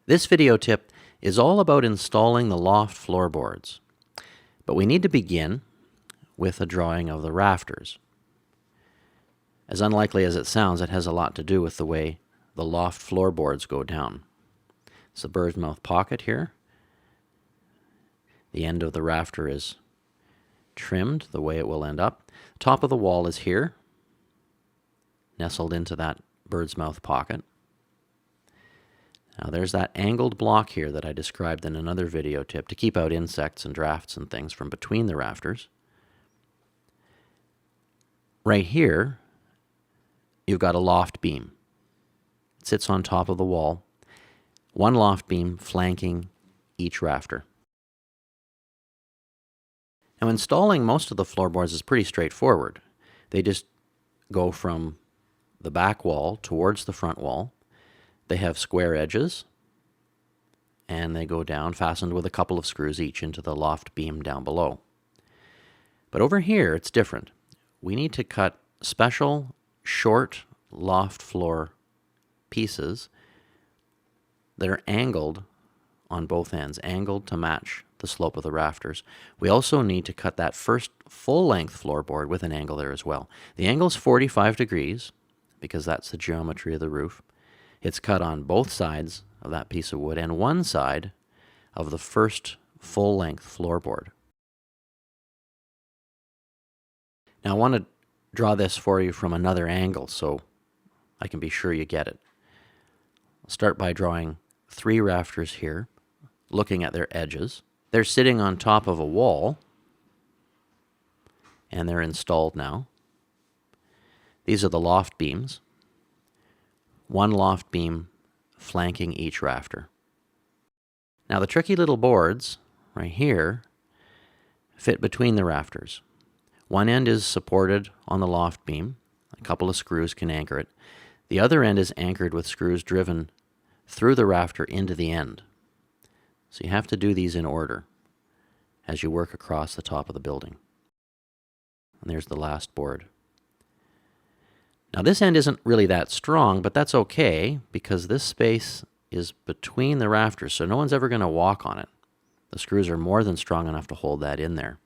This video tip is all about installing the loft floorboards, but we need to begin with a drawing of the rafters. As unlikely as it sounds, it has a lot to do with the way the loft floorboards go down. It's a bird's mouth pocket here. The end of the rafter is trimmed the way it will end up. The top of the wall is here, nestled into that bird's mouth pocket. Now there's that angled block here that I described in another video tip to keep out insects and drafts and things from between the rafters. Right here, you've got a loft beam. It sits on top of the wall. One loft beam flanking each rafter. Now installing most of the floorboards is pretty straightforward. They just go from the back wall towards the front wall. They have square edges, and they go down, fastened with a couple of screws each into the loft beam down below. But over here, it's different. We need to cut special, short loft floor pieces that are angled on both ends, angled to match the slope of the rafters. We also need to cut that first full-length floorboard with an angle there as well. The angle is 45 degrees, because that's the geometry of the roof. It's cut on both sides of that piece of wood and one side of the first full-length floorboard. Now I want to draw this for you from another angle so I can be sure you get it. I'll start by drawing 3 rafters here, looking at their edges. They're sitting on top of a wall, and they're installed now. These are the loft beams. One loft beam flanking each rafter. Now the tricky little boards right here fit between the rafters. One end is supported on the loft beam. A couple of screws can anchor it. The other end is anchored with screws driven through the rafter into the end. So you have to do these in order as you work across the top of the building. And there's the last board. Now this end isn't really that strong, but that's okay because this space is between the rafters, so no one's ever going to walk on it. The screws are more than strong enough to hold that in there.